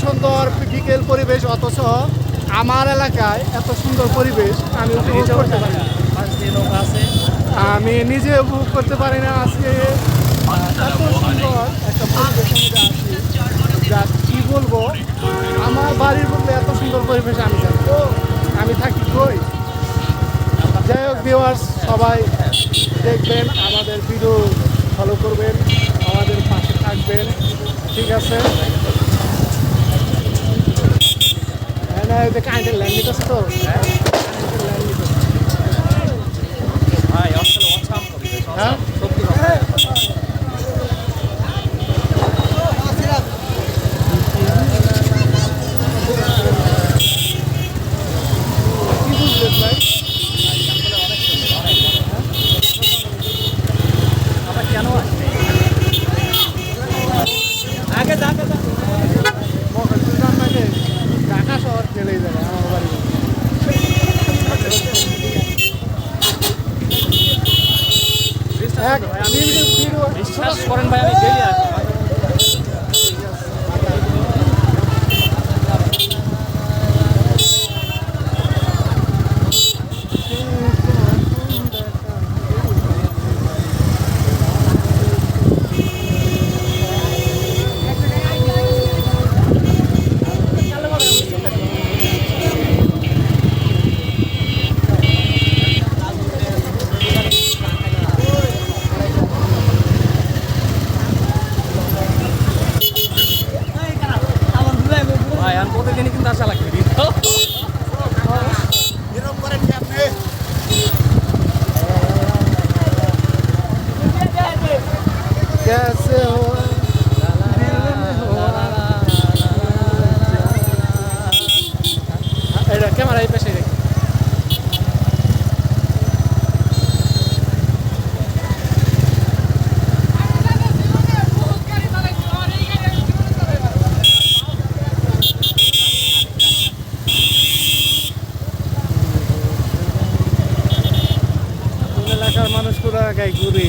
সুন্দর বিকেল পরিবেশ, অথচ আমার এলাকায় এত সুন্দর পরিবেশ আমি উপভোগ করতে পারি না। আমি নিজে উপভোগ করতে পারি না। আজকে এত সুন্দর একটা পরিবেশের মধ্যে আছি, যা কি বলবো। আমার বাড়ির বলতে এত সুন্দর পরিবেশ আমি জানি, আমি থাকি কই। যাই হোক ভিউয়ার্স, সবাই দেখবেন, আমাদের ভিডিও ফলো করবেন, আমাদের পাশে থাকবেন, ঠিক আছে? হ্যাঁ না, এটা কারেন্টের লাইন নিতেছে তো, কারেন্টের লাইন নিতেছে। হ্যাঁ কি বুঝলেন ভাই? কেন আগে যাকে আপনাকে ঢাকা শহর ফেলেই যাবে আমার বাড়ি। বিশ্বাস করেন ভাই, আমি ডেলি আসি। ভাই আমি প্রতিদিনই কিন্তু আসা লাগবে। कैसे हो এটা ক্যামেরা এই পাশে রেখে। এলাকার মানুষ পুরা গায়ে ঘুরে।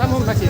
থামুন নাকি?